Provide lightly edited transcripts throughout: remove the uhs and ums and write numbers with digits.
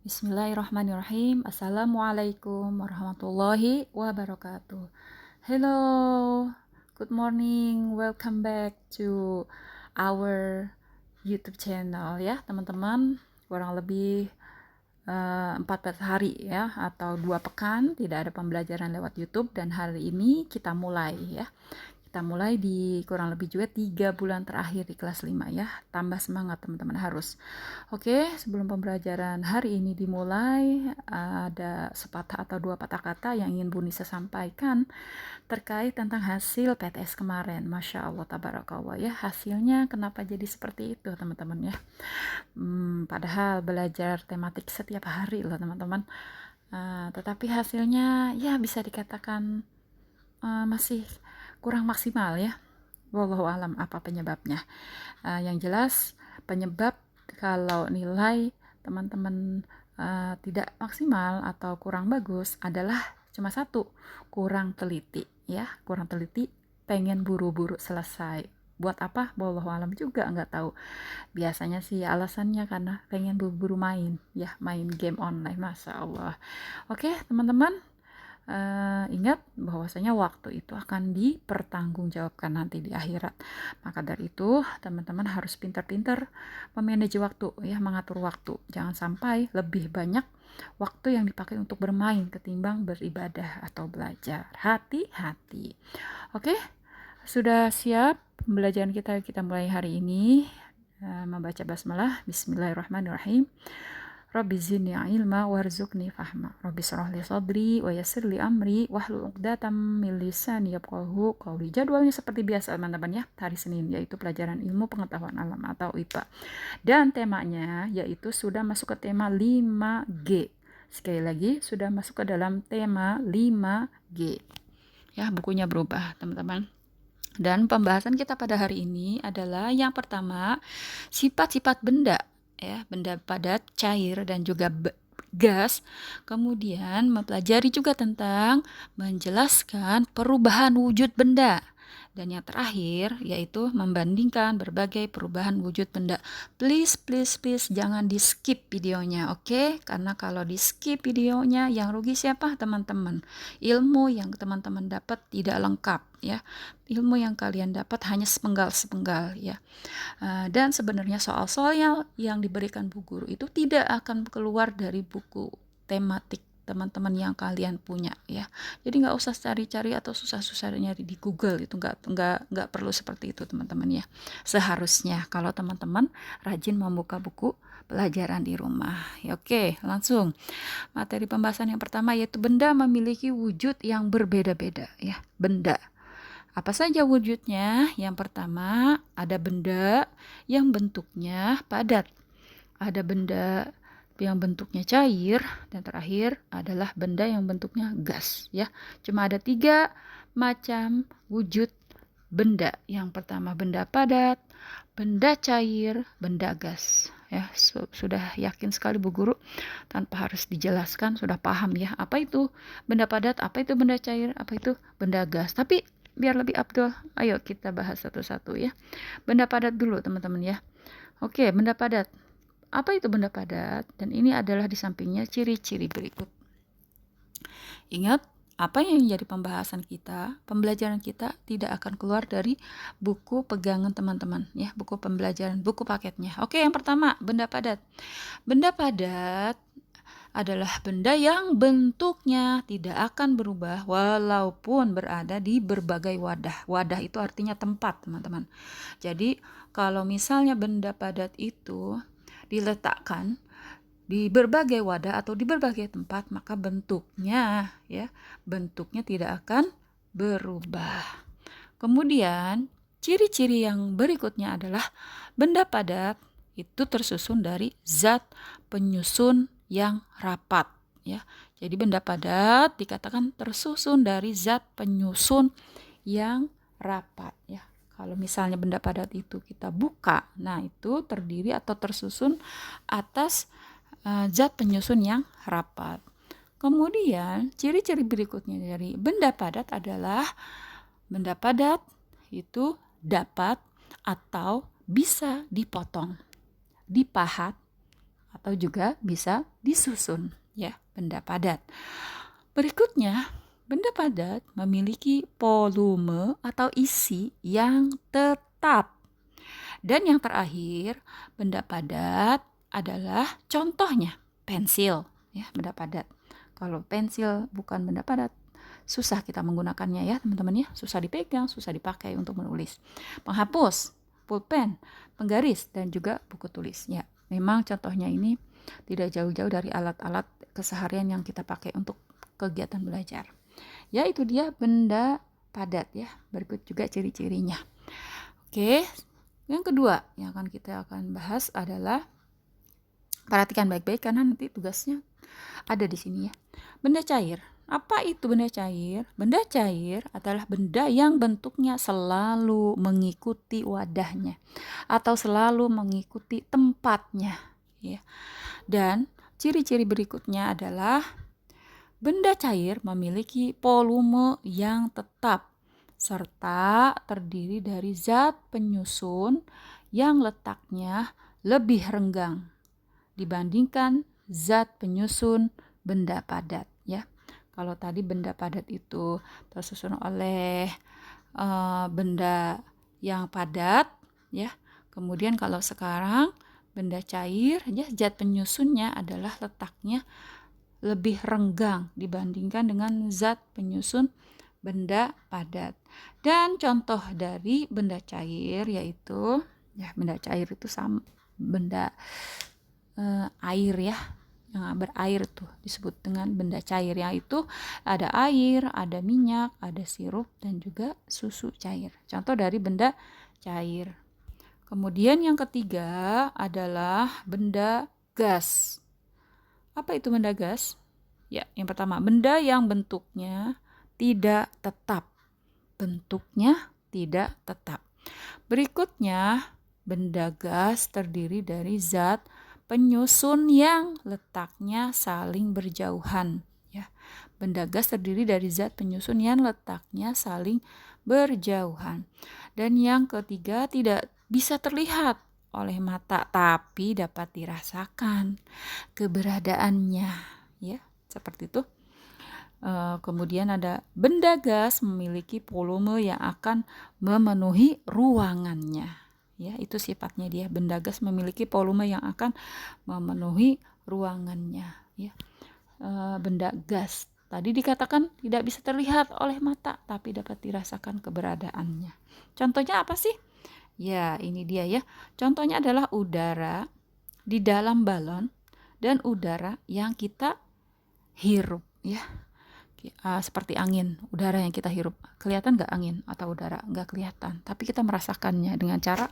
Bismillahirrahmanirrahim. Assalamualaikum warahmatullahi wabarakatuh. Hello, good morning. Welcome back to our YouTube channel ya, teman-teman. Kurang lebih 14 hari ya, atau 2 pekan tidak ada pembelajaran lewat YouTube, dan hari ini kita mulai ya. Kita mulai di kurang lebih juga 3 bulan terakhir di kelas 5 ya. Tambah semangat teman-teman harus. Oke, sebelum pembelajaran hari ini dimulai, ada sepatah atau 2 patah kata yang ingin Bu Nisa sampaikan terkait tentang hasil PTS kemarin. Masya Allah, tabarakallah ya. Hasilnya kenapa jadi seperti itu teman-teman ya. Padahal belajar tematik setiap hari loh teman-teman. Tetapi hasilnya ya bisa dikatakan masih kurang maksimal ya. Wallahu alam apa penyebabnya. Yang jelas penyebab kalau nilai teman-teman tidak maksimal atau kurang bagus adalah cuma satu, kurang teliti ya, kurang teliti, pengen buru-buru selesai. Buat apa? Wallahu alam juga nggak tahu. Biasanya sih alasannya karena pengen buru-buru main ya, main game online. Masya Allah. Oke teman-teman, ingat bahwasanya waktu itu akan dipertanggungjawabkan nanti di akhirat. Maka dari itu teman-teman harus pintar-pintar memanage waktu ya, mengatur waktu. Jangan sampai lebih banyak waktu yang dipakai untuk bermain ketimbang beribadah atau belajar. Hati-hati. Oke, sudah siap pembelajaran kita mulai hari ini. Membaca basmalah. Bismillahirrahmanirrahim. Rabbi zidni ilma warzuqni fahma. Rabbi shrah li sadri wa yassir li amri wahlul 'uqdatam min lisani yafqahu qawli. Jadwalnya seperti biasa teman-teman ya, hari Senin yaitu pelajaran ilmu pengetahuan alam atau IPA. Dan temanya yaitu sudah masuk ke tema 5G. Sekali lagi sudah masuk ke dalam tema 5G. Ya, bukunya berubah, teman-teman. Dan pembahasan kita pada hari ini adalah yang pertama, sifat-sifat benda ya, benda padat, cair dan juga gas. Kemudian mempelajari juga tentang menjelaskan perubahan wujud benda. Dan yang terakhir yaitu membandingkan berbagai perubahan wujud benda. Please jangan di skip videonya, oke? Karena kalau di skip videonya yang rugi siapa teman-teman? Ilmu yang teman-teman dapat tidak lengkap ya. Ilmu yang kalian dapat hanya sepenggal-sepenggal ya. Dan sebenarnya soal-soal yang diberikan Bu Guru itu tidak akan keluar dari buku tematik teman-teman yang kalian punya ya. Jadi nggak usah cari-cari atau susah-susah nyari di Google, itu nggak perlu seperti itu teman-teman ya. Seharusnya kalau teman-teman rajin membuka buku pelajaran di rumah. Ya, oke, langsung materi pembahasan yang pertama yaitu benda memiliki wujud yang berbeda-beda ya. Benda apa saja wujudnya? Yang pertama, ada benda yang bentuknya padat. Ada benda yang bentuknya cair, dan terakhir adalah benda yang bentuknya gas ya. Cuma ada 3 macam wujud benda. Yang pertama benda padat, benda cair, benda gas. Ya, sudah yakin sekali Bu Guru tanpa harus dijelaskan sudah paham ya apa itu benda padat, apa itu benda cair, apa itu benda gas. Tapi biar lebih abdul, ayo kita bahas satu-satu ya. Benda padat dulu teman-teman ya. Oke, benda padat. Apa itu benda padat? Dan ini adalah di sampingnya ciri-ciri berikut. Ingat, apa yang menjadi pembahasan kita, pembelajaran kita tidak akan keluar dari buku pegangan teman-teman ya, buku pembelajaran, buku paketnya. Oke, yang pertama, benda padat. Benda padat adalah benda yang bentuknya tidak akan berubah walaupun berada di berbagai wadah. Wadah itu artinya tempat, teman-teman. Jadi, kalau misalnya benda padat itu diletakkan di berbagai wadah atau di berbagai tempat, maka bentuknya tidak akan berubah. Kemudian, ciri-ciri yang berikutnya adalah benda padat itu tersusun dari zat penyusun yang rapat ya. Jadi benda padat dikatakan tersusun dari zat penyusun yang rapat ya. Kalau misalnya benda padat itu kita buka, nah itu terdiri atau tersusun atas zat penyusun yang rapat. Kemudian ciri-ciri berikutnya dari benda padat adalah benda padat itu dapat atau bisa dipotong, dipahat, atau juga bisa disusun, ya, benda padat. Berikutnya, benda padat memiliki volume atau isi yang tetap. Dan yang terakhir, benda padat adalah contohnya pensil, ya, benda padat. Kalau pensil bukan benda padat, susah kita menggunakannya ya teman-teman ya, susah dipegang, susah dipakai untuk menulis. Penghapus, pulpen, penggaris, dan juga buku tulis. Ya, memang contohnya ini tidak jauh-jauh dari alat-alat keseharian yang kita pakai untuk kegiatan belajar. Ya, itu dia benda padat ya. Berikut juga ciri-cirinya. Oke, yang kedua yang kita akan bahas adalah, perhatikan baik-baik karena nanti tugasnya ada di sini ya. Benda cair. Apa itu benda cair? Benda cair adalah benda yang bentuknya selalu mengikuti wadahnya atau selalu mengikuti tempatnya, ya. Dan ciri-ciri berikutnya adalah benda cair memiliki volume yang tetap serta terdiri dari zat penyusun yang letaknya lebih renggang dibandingkan zat penyusun benda padat, ya. Kalau tadi benda padat itu tersusun oleh benda yang padat, ya. Kemudian kalau sekarang benda cair, ya, zat penyusunnya adalah letaknya lebih renggang dibandingkan dengan zat penyusun benda padat. Dan contoh dari benda cair yaitu, ya, benda cair itu benda air ya, yang berair tuh disebut dengan benda cair, yaitu ada air, ada minyak, ada sirup, dan juga susu cair. Contoh dari benda cair. Kemudian yang ketiga adalah benda gas. Apa itu benda gas? Ya, yang pertama, benda yang bentuknya tidak tetap. Bentuknya tidak tetap. Berikutnya, benda gas terdiri dari zat penyusun yang letaknya saling berjauhan. Ya, benda gas terdiri dari zat penyusun yang letaknya saling berjauhan. Dan yang ketiga, tidak bisa terlihat oleh mata, tapi dapat dirasakan keberadaannya, ya, seperti itu. Kemudian ada benda gas memiliki volume yang akan memenuhi ruangannya, ya, itu sifatnya dia. Benda gas memiliki volume yang akan memenuhi ruangannya, ya. Benda gas tadi dikatakan tidak bisa terlihat oleh mata, tapi dapat dirasakan keberadaannya. Contohnya apa sih? Ya, ini dia ya. Contohnya adalah udara di dalam balon dan udara yang kita hirup, ya. Seperti angin, udara yang kita hirup. Kelihatan nggak angin atau udara? Nggak kelihatan, tapi kita merasakannya dengan cara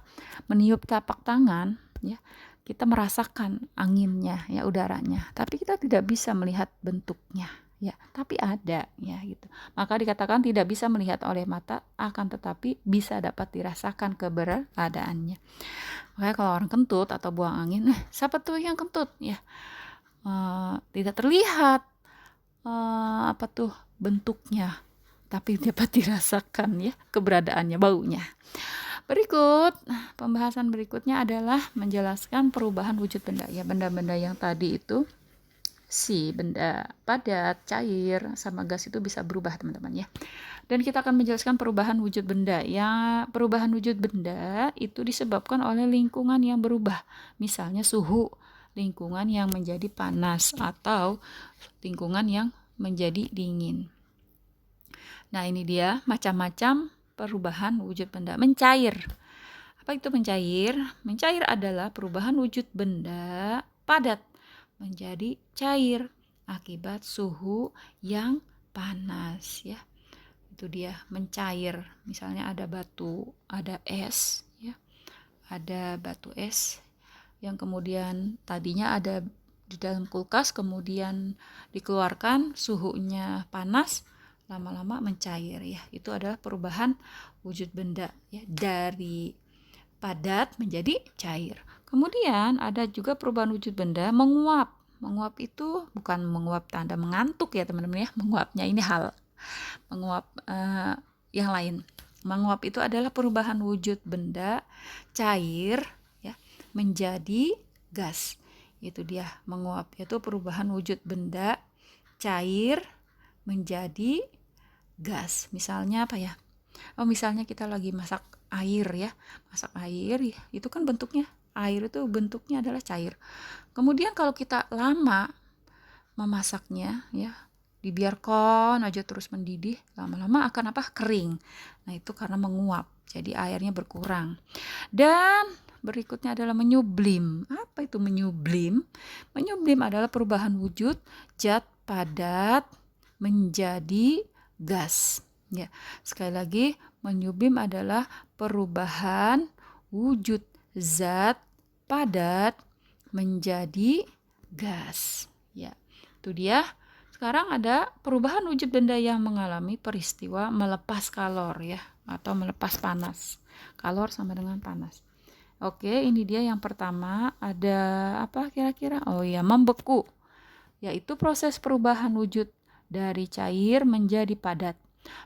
meniup telapak tangan, ya. Kita merasakan anginnya, ya, udaranya, tapi kita tidak bisa melihat bentuknya, ya, tapi ada, ya, gitu. Maka dikatakan tidak bisa melihat oleh mata, akan tetapi bisa dapat dirasakan keberadaannya. Makanya kalau orang kentut atau buang angin, siapa tuh yang kentut, ya, tidak terlihat apa tuh bentuknya, tapi dapat dirasakan, ya, keberadaannya, baunya. Berikut, pembahasan berikutnya adalah menjelaskan perubahan wujud benda, ya. Benda-benda yang tadi itu, si benda padat, cair, sama gas itu bisa berubah, teman-teman, ya. Dan kita akan menjelaskan perubahan wujud benda. Ya, perubahan wujud benda itu disebabkan oleh lingkungan yang berubah. Misalnya suhu lingkungan yang menjadi panas atau lingkungan yang menjadi dingin. Nah, ini dia macam-macam perubahan wujud benda. Mencair. Apa itu mencair? Mencair adalah perubahan wujud benda padat menjadi cair akibat suhu yang panas, ya. Itu dia mencair. Misalnya ada batu, ada es, ya. Ada batu es yang kemudian tadinya ada di dalam kulkas, kemudian dikeluarkan, suhunya panas, lama-lama mencair, ya. Itu adalah perubahan wujud benda, ya, dari padat menjadi cair. Kemudian ada juga perubahan wujud benda menguap. Menguap itu bukan menguap tanda mengantuk, ya, teman-teman, ya. Menguapnya ini hal menguap yang lain. Menguap itu adalah perubahan wujud benda cair, ya, menjadi gas. Itu dia menguap, yaitu perubahan wujud benda cair menjadi gas. Misalnya apa ya? Misalnya kita lagi masak air ya. Masak air itu kan bentuknya, air itu bentuknya adalah cair. Kemudian kalau kita lama memasaknya ya, dibiarkan aja terus mendidih, lama-lama akan apa? Kering. Nah, itu karena menguap. Jadi airnya berkurang. Dan berikutnya adalah menyublim. Apa itu menyublim? Menyublim adalah perubahan wujud zat padat menjadi gas. Ya, sekali lagi, menyublim adalah perubahan wujud zat padat menjadi gas. Ya, itu dia. Sekarang ada perubahan wujud benda yang mengalami peristiwa melepas kalor ya, atau melepas panas. Kalor sama dengan panas. Oke, ini dia yang pertama. Ada apa kira-kira? Oh ya, membeku. Yaitu proses perubahan wujud dari cair menjadi padat.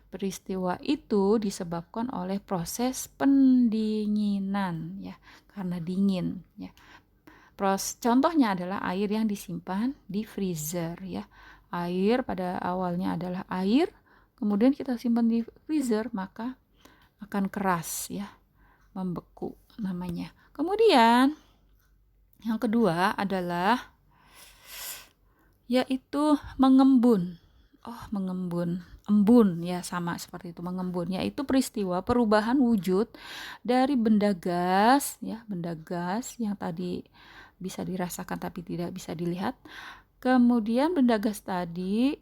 Peristiwa itu disebabkan oleh proses pendinginan ya, karena dingin ya. Contohnya adalah air yang disimpan di freezer ya. Air pada awalnya adalah air, kemudian kita simpan di freezer, maka akan keras ya, membeku namanya. Kemudian yang kedua adalah yaitu mengembun. Mengembun. Embun ya, sama seperti itu, mengembun, yaitu peristiwa perubahan wujud dari benda gas ya, benda gas yang tadi bisa dirasakan tapi tidak bisa dilihat. Kemudian benda gas tadi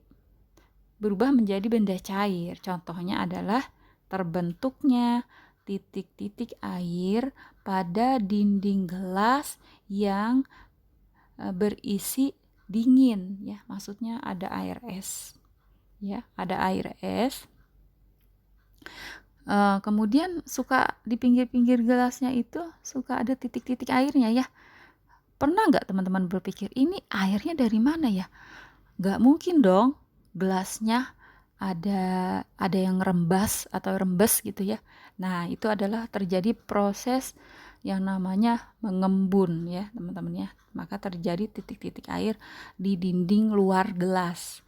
berubah menjadi benda cair. Contohnya adalah terbentuknya titik-titik air pada dinding gelas yang berisi dingin ya. Maksudnya ada air es. Ya, ada air es. Kemudian suka di pinggir-pinggir gelasnya itu suka ada titik-titik airnya ya. Pernah nggak teman-teman berpikir, ini airnya dari mana ya? Nggak mungkin dong gelasnya ada yang rembas atau rembes gitu ya. Nah, itu adalah terjadi proses yang namanya mengembun ya teman-teman ya. Maka terjadi titik-titik air di dinding luar gelas.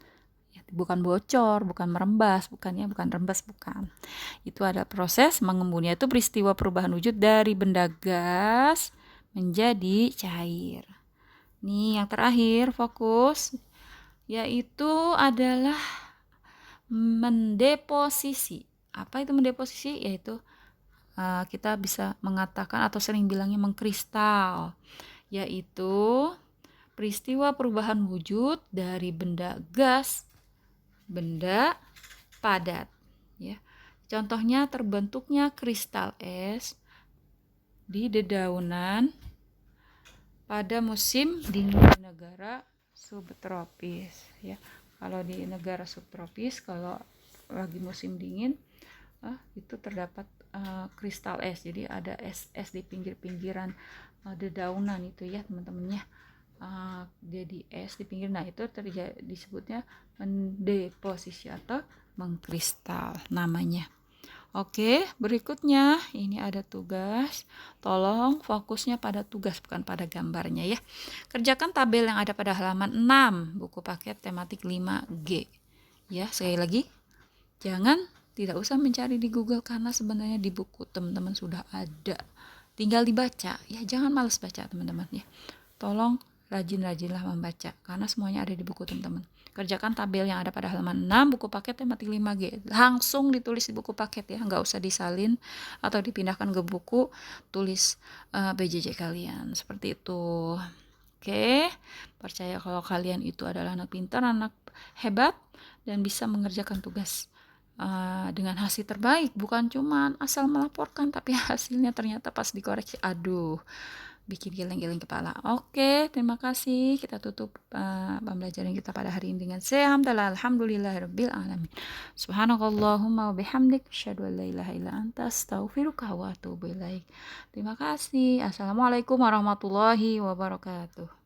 Bukan bocor, bukan merembas, bukan rembes, bukan. Itu ada proses mengembun, yaitu peristiwa perubahan wujud dari benda gas menjadi cair. Nih yang terakhir fokus, yaitu adalah mendeposisi. Apa itu mendeposisi? Yaitu kita bisa mengatakan atau sering bilangnya mengkristal, yaitu peristiwa perubahan wujud dari benda gas, benda padat ya. Contohnya terbentuknya kristal es di dedaunan pada musim dingin di negara subtropis ya. Kalau di negara subtropis, kalau lagi musim dingin itu terdapat kristal es. Jadi ada es di pinggir-pinggiran dedaunan itu ya teman-teman ya. Jadi es di pinggir. Nah, itu terjadi, disebutnya mendeposisi atau mengkristal namanya. Oke, berikutnya ini ada tugas. Tolong fokusnya pada tugas, bukan pada gambarnya ya. Kerjakan tabel yang ada pada halaman 6 buku paket tematik 5G. Ya, sekali lagi, tidak usah mencari di Google karena sebenarnya di buku teman-teman sudah ada. Tinggal dibaca ya, jangan malas baca teman-teman ya. Tolong rajin-rajinlah membaca karena semuanya ada di buku teman-teman. Kerjakan tabel yang ada pada halaman 6 buku paket tematik 5G. Langsung ditulis di buku paket ya, nggak usah disalin atau dipindahkan ke buku tulis PJJ kalian. Seperti itu. Oke, percaya kalau kalian itu adalah anak pintar, anak hebat, dan bisa mengerjakan tugas dengan hasil terbaik. Bukan cuma asal melaporkan, tapi hasilnya ternyata pas dikoreksi, aduh, bikin geleng-geleng kepala. Oke, terima kasih. Kita tutup pembelajaran kita pada hari ini dengan alhamdulillahirabbil alamin. Subhanakallahumma wa bihamdik asyhadu an la ilaha illa anta astaghfiruka wa atubu ilaik. Terima kasih. Assalamualaikum warahmatullahi wabarakatuh.